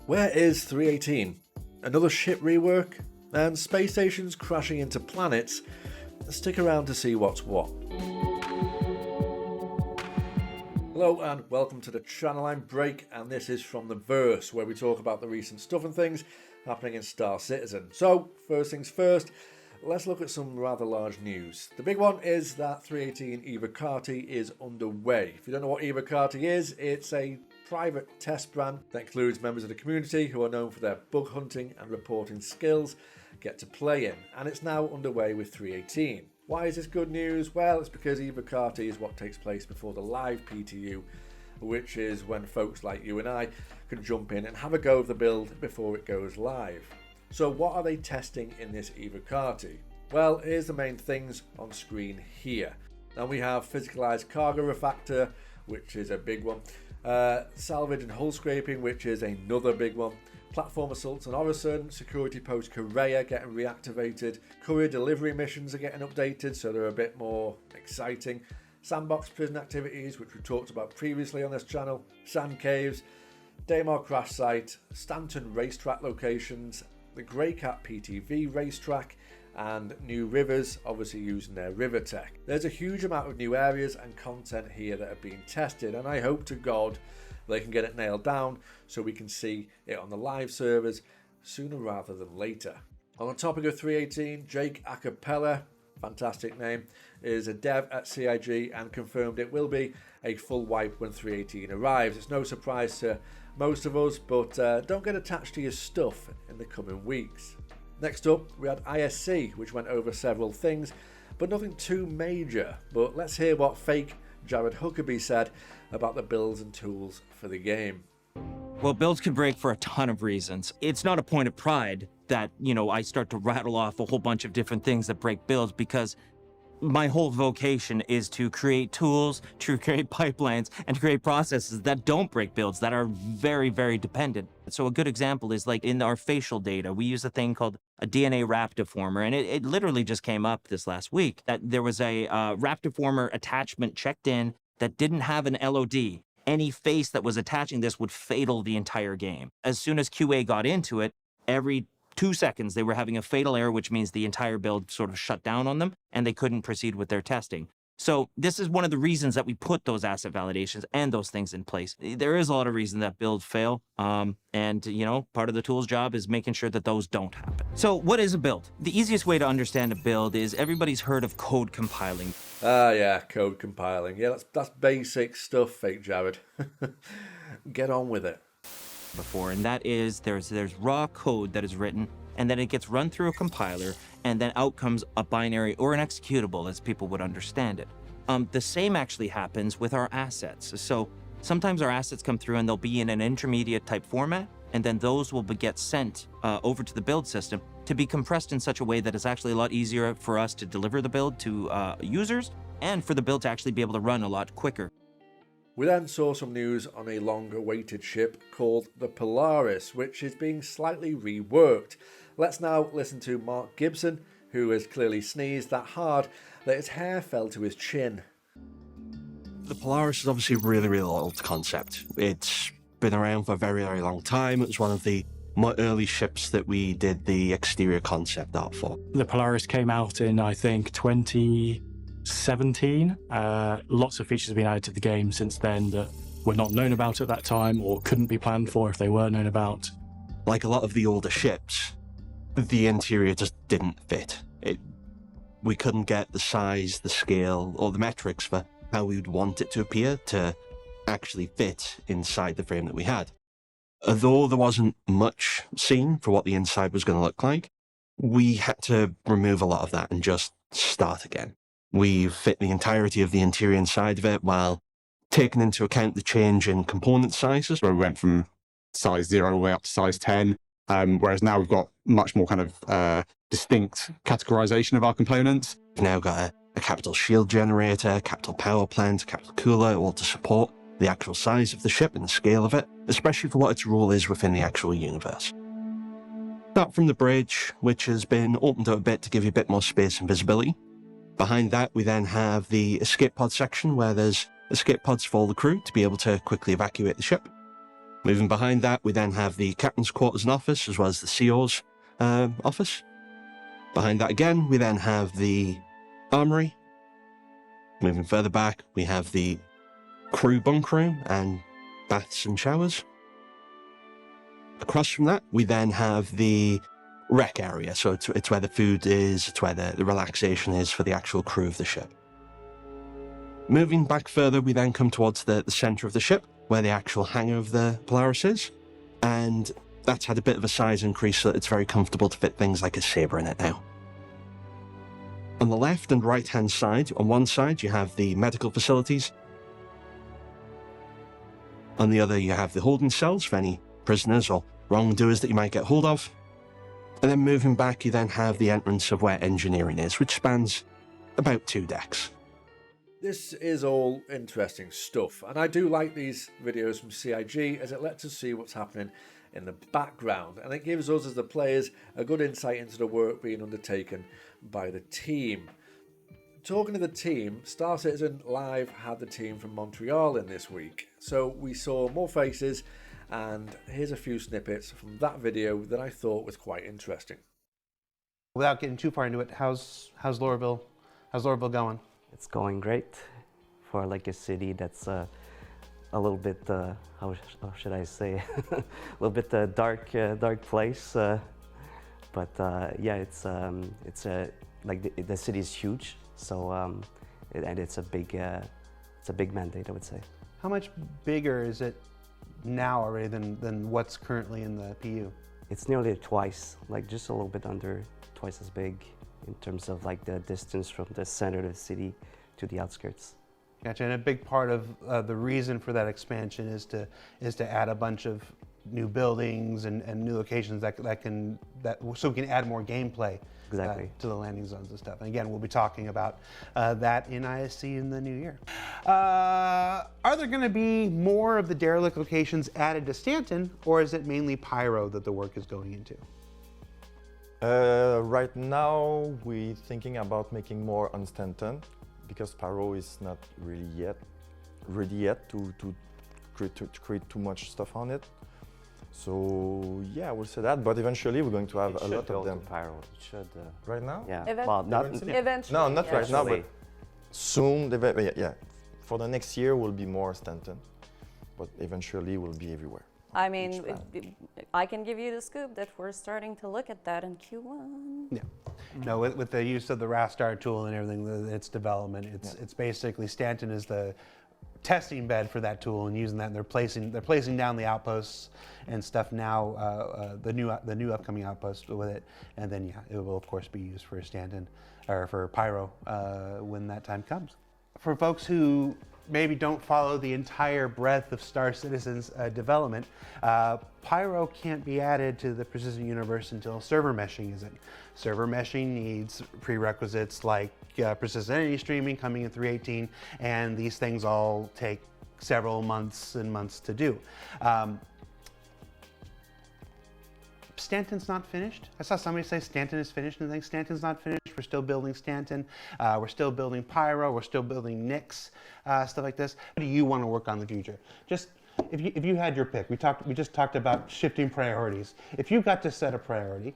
Where is 318? Another ship rework? And space stations crashing into planets? Stick around to see what's what. Hello and welcome to the channel. I'm Break and this is From the Verse, where we talk about the recent stuff and things happening in Star Citizen. So, first things first, let's look at some rather large news. The big one is that 318 Eva Carty is underway. If you don't know what Eva Carty is, it's a private test brand that includes members of the community who are known for their bug hunting and reporting skills get to play in, and it's now underway with 318. Why is this good news? Well, it's because Eva Carty is what takes place before the live PTU, which is when folks like you and I can jump in and have a go of the build before it goes live. So what are they testing in this Eva Carty? Well, here's the main things on screen here. Now we have physicalized cargo refactor, which is a big one. Salvage and hull scraping, which is another big one. Platform assaults on Orison, security post Korea getting reactivated, courier delivery missions are getting updated so they're a bit more exciting. Sandbox prison activities, which we talked about previously on this channel, sand caves, Daymar crash site, Stanton racetrack locations, the Grey Cat PTV racetrack, and new rivers, obviously using their river tech. There's a huge amount of new areas and content here that are being tested, and I hope to God they can get it nailed down so we can see it on the live servers sooner rather than later. On the topic of 318, Jake Acapella, fantastic name, is a dev at CIG and confirmed it will be a full wipe when 318 arrives. It's no surprise to most of us, but don't get attached to your stuff in the coming weeks. Next up, we had ISC, which went over several things, but nothing too major. But let's hear what fake Jared Huckabee said about the builds and tools for the game. Well, builds can break for a ton of reasons. It's not a point of pride that, I start to rattle off a whole bunch of different things that break builds, because my whole vocation is to create tools, to create pipelines, and to create processes that don't break builds, that are very, very dependent. So a good example is like in our facial data, we use a thing called a DNA wrap deformer, and it literally just came up this last week that there was a wrap deformer attachment checked in that didn't have an LOD. Any face that was attaching this would fatal the entire game. As soon as QA got into it, every 2 seconds they were having a fatal error, which means the entire build sort of shut down on them and they couldn't proceed with their testing. So this is one of the reasons that we put those asset validations and those things in place. There is a lot of reasons that builds fail. And part of the tool's job is making sure that those don't happen. So what is a build? The easiest way to understand a build is everybody's heard of code compiling. Yeah, code compiling. Yeah, that's basic stuff, fake Jared. Get on with it. Before, and that is there's raw code that is written, and then it gets run through a compiler, and then out comes a binary or an executable as people would understand it. The same actually happens with our assets. So sometimes our assets come through and they'll be in an intermediate type format, and then those will get sent over to the build system to be compressed in such a way that it's actually a lot easier for us to deliver the build to users, and for the build to actually be able to run a lot quicker. We then saw some news on a long-awaited ship called the Polaris, which is being slightly reworked. Let's now listen to Mark Gibson, who has clearly sneezed that hard that his hair fell to his chin. The Polaris is obviously a really, really old concept. It's been around for a very, very long time. It was one of the more early ships that we did the exterior concept art for. The Polaris came out in, I think, 2017. Lots of features have been added to the game since then that were not known about at that time or couldn't be planned for if they were known about. Like a lot of the older ships, the interior just didn't fit. We couldn't get the size, the scale, or the metrics for how we would want it to appear to actually fit inside the frame that we had. Although there wasn't much seen for what the inside was going to look like, we had to remove a lot of that and just start again. We fit the entirety of the interior inside of it while taking into account the change in component sizes. Where we went from size 0 all the way up to size 10, whereas now we've got much more kind of distinct categorization of our components. We've now got a capital shield generator, capital power plant, capital cooler, all to support the actual size of the ship and the scale of it, especially for what its role is within the actual universe. Start from the bridge, which has been opened up a bit to give you a bit more space and visibility. Behind that, we then have the escape pod section, where there's escape pods for all the crew to be able to quickly evacuate the ship. Moving behind that, we then have the captain's quarters and office, as well as the CEO's office. Behind that again, we then have the armory. Moving further back, we have the crew bunk room and baths and showers. Across from that, we then have the rec area. So it's where the food is, it's where the relaxation is for the actual crew of the ship. Moving back further, we then come towards the center of the ship, where the actual hangar of the Polaris is. And that's had a bit of a size increase, so it's very comfortable to fit things like a saber in it now. On the left and right-hand side, on one side, you have the medical facilities. On the other, you have the holding cells for any prisoners or wrongdoers that you might get hold of. And then moving back, you then have the entrance of where engineering is, which spans about 2 decks. This is all interesting stuff, and I do like these videos from CIG as it lets us see what's happening in the background, and it gives us as the players a good insight into the work being undertaken by the team. Talking to the team, Star Citizen Live had the team from Montreal in this week, so we saw more faces, and here's a few snippets from that video that I thought was quite interesting. Without getting too far into it, how's Lorville going? It's going great for like a city that's a little bit, how should I say, a little bit dark place. But yeah, it's like the city is huge, so and it's a big mandate, I would say. How much bigger is it now already than what's currently in the PU? It's nearly twice, like just a little bit under twice as big in terms of like the distance from the center of the city to the outskirts. Gotcha. And a big part of the reason for that expansion is to add a bunch of new buildings and new locations so we can add more gameplay Exactly. To the landing zones and stuff. And again, we'll be talking about that in ISC in the new year. Are there going to be more of the derelict locations added to Stanton, or is it mainly Pyro that the work is going into? Right now, we're thinking about making more on Stanton because Pyro is not really ready yet to create too much stuff on it. So yeah, I will say that. But eventually, we're going to have a lot of them. Pyro. It should. Right now? Yeah. Well, not eventually. No, not right now, but Eventually. soon. Yeah. For the next year, will be more Stanton, but eventually, will be everywhere. I mean, I can give you the scoop that we're starting to look at that in Q1. Yeah. No, with the use of the Rastar tool and everything, its development, it's basically Stanton is the testing bed for that tool and using that. And they're placing down the outposts and stuff now. The new upcoming outpost with it, and then yeah, it will of course be used for Stanton or for Pyro when that time comes. For folks who maybe don't follow the entire breadth of Star Citizen's development, Pyro can't be added to the Precision universe until server meshing is in. Server meshing needs prerequisites like Precision Entity Streaming coming in 3.18, and these things all take several months and months to do. Stanton's not finished. I saw somebody say Stanton is finished, and I think Stanton's not finished. We're still building Stanton. We're still building Pyro. We're still building Nyx, stuff like this. What do you want to work on in the future? Just if you had your pick, we just talked about shifting priorities. If you got to set a priority,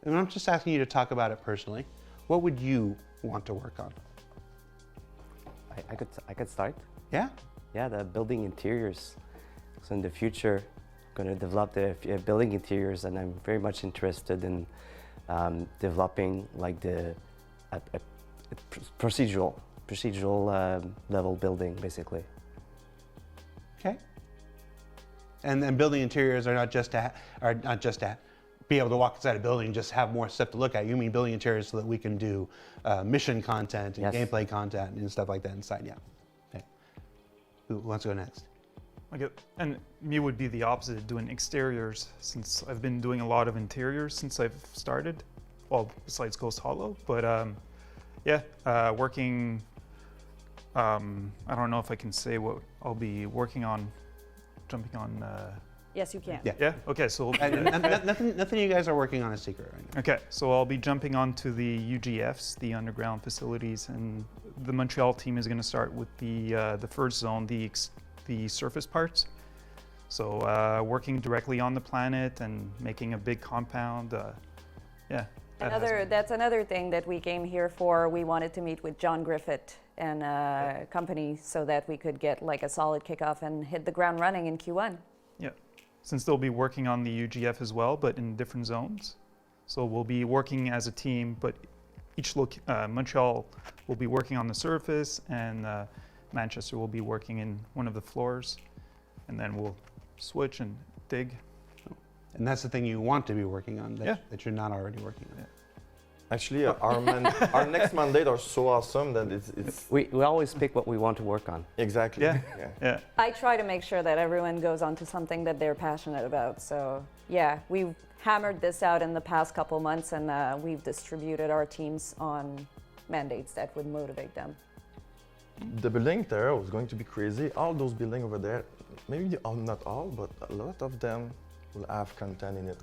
and I'm just asking you to talk about it personally, what would you want to work on? I could start. Yeah. Yeah, the building interiors. So in the future, I'm going to develop the building interiors, and I'm very much interested in developing like the procedural level building, basically. Okay. And then building interiors are not just to be able to walk inside a building and just have more stuff to look at. You mean building interiors so that we can do mission content and Yes. gameplay content and stuff like that inside. Yeah. Okay. Who wants to go next? Okay, and me would be the opposite, doing exteriors, since I've been doing a lot of interiors since I've started. Well, besides Ghost Hollow, but yeah, working. I don't know if I can say what I'll be working on, jumping on. Yes, you can. Yeah. Yeah. Okay. So. And nothing you guys are working on is secret right now. Okay, so I'll be jumping onto the UGFs, the underground facilities, and the Montreal team is going to start with the first zone, the surface parts. So working directly on the planet and making a big compound, yeah. That's another thing that we came here for. We wanted to meet with John Griffith and company so that we could get like a solid kickoff and hit the ground running in Q1. Yeah, since they'll be working on the UGF as well, but in different zones. So we'll be working as a team, but each Montreal will be working on the surface, and Manchester will be working in one of the floors, and then we'll switch and dig. And that's the thing you want to be working on that, Yeah. that you're not already working on. Actually, our next mandate are so awesome that it's We always pick what we want to work on. exactly. Yeah. I try to make sure that everyone goes on to something that they're passionate about. So yeah, we've hammered this out in the past couple months, and we've distributed our teams on mandates that would motivate them. The building there was going to be crazy. All those buildings over there, maybe not all, but a lot of them will have content in it.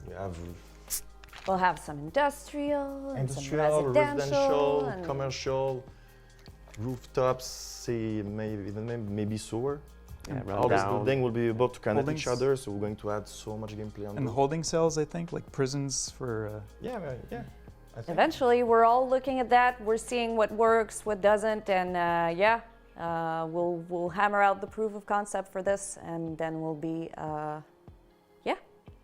We'll have some industrial and Industrial, some residential, and commercial, rooftops, say maybe sewer. Yeah, run All this down. building will be able to connect each Holdings. other, so we're going to add so much gameplay on And those. holding cells, I think, like prisons for. Yeah. I think. Eventually, we're all looking at that. We're seeing what works, what doesn't, and we'll hammer out the proof of concept for this, and then we'll be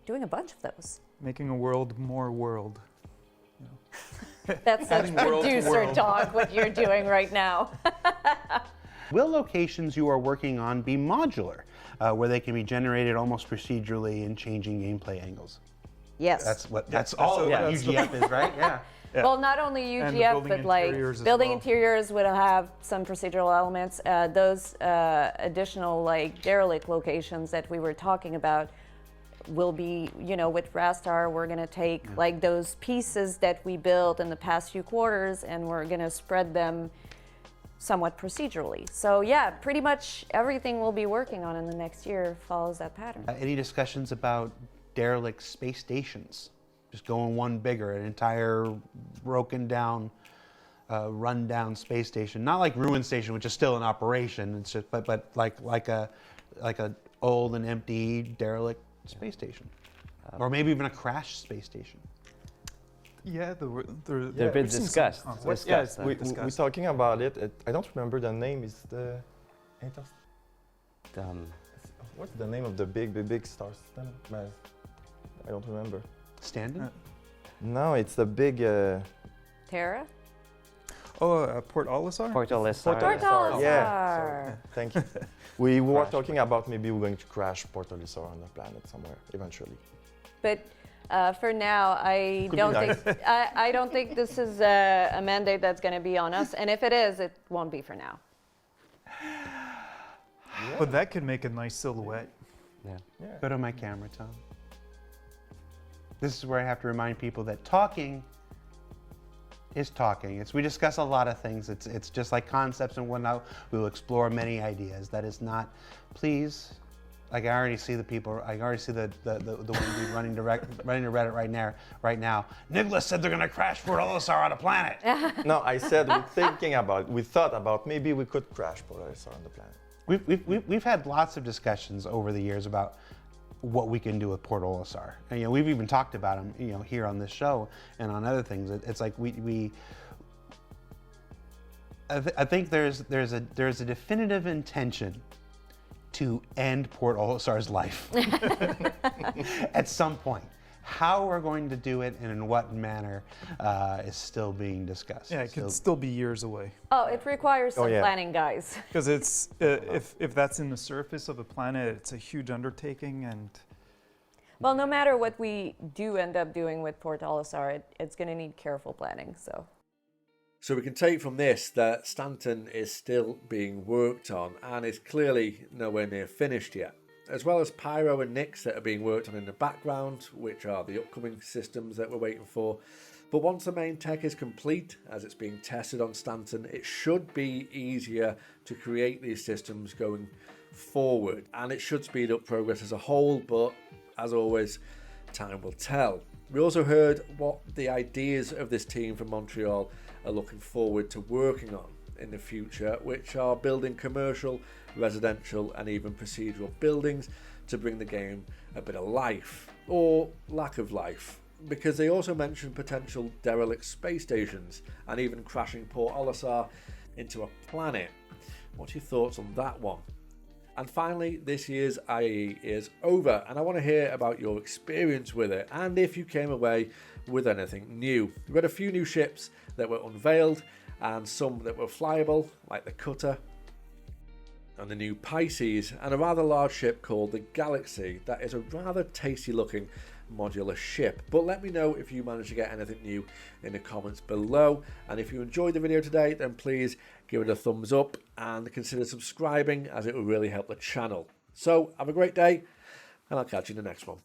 doing a bunch of those. Making a world more world. That's such Adding world to producer world. talk, what you're doing right now. Will locations you are working on be modular, where they can be generated almost procedurally and changing gameplay angles? Yes. That's all yeah, what that's UGF is, right? Yeah. Yeah. Well, not only And the UGF, building but like interiors as building well. interiors would have some procedural elements. Those additional like derelict locations that we were talking about will be, with Rastar, we're going to take like those pieces that we built in the past few quarters, and we're going to spread them somewhat procedurally. So yeah, pretty much everything we'll be working on in the next year follows that pattern. Any discussions about derelict space stations? Just going one bigger, an entire broken down, run down space station. Not like Ruin Station, which is still in operation. It's just, but like a old and empty derelict space station, or maybe even a crashed space station. Yeah, They've been discussed. Yes, we're discussed. talking about it. I don't remember the name. Is the what's the name of the big star system? I don't remember. Standing? No, it's the big. Terra? Port Olisar? Port Olisar. Port Olisar. Yeah. Sorry. Thank you. We were talking about maybe we're going to crash Port Olisar on the planet somewhere eventually. But for now, I Could don't be think I don't think this is a mandate that's going to be on us. And if it is, it won't be for now. But that could make a nice silhouette. Yeah. Go to my camera, Tom. This is where I have to remind people that talking is talking. We discuss a lot of things. It's just like concepts and whatnot. We will explore many ideas. That is not, please. Like I already see the people. I already see the one dude running to Reddit right now. Nicholas said they're gonna crash Port Olisar on a planet. No, I said we thought about maybe we could crash Port Olisar on the planet. We've had lots of discussions over the years about what we can do with Port Olisar, and we've even talked about them, here on this show and on other things. It's like I think there's a definitive intention to end Port Olisar's life at some point. How we're going to do it and in what manner is still being discussed. Yeah, it could still be years away. Oh, it requires some yeah. planning, guys. Because it's if that's in the surface of a planet, it's a huge undertaking, and Well, no matter what we do end up doing with Port Olisar, it's going to need careful planning. So we can take from this that Stanton is still being worked on and is clearly nowhere near finished yet, as well as Pyro and Nyx that are being worked on in the background, which are the upcoming systems that we're waiting for. But once the main tech is complete, as it's being tested on Stanton, it should be easier to create these systems going forward, and it should speed up progress as a whole, but as always, time will tell. We also heard what the ideas of this team from Montreal are looking forward to working on in the future, which are building commercial, residential and even procedural buildings to bring the game a bit of life, or lack of life, because they also mention potential derelict space stations and even crashing Port Olisar into a planet. What's your thoughts on that one? And finally, this year's IAE is over, and I want to hear about your experience with it and if you came away with anything new. We had a few new ships that were unveiled and some that were flyable, like the Cutter and the new Pisces, and a rather large ship called the Galaxy that is a rather tasty looking modular ship. But let me know if you managed to get anything new in the comments below, and if you enjoyed the video today, then please give it a thumbs up and consider subscribing, as it will really help the channel. So have a great day, and I'll catch you in the next one.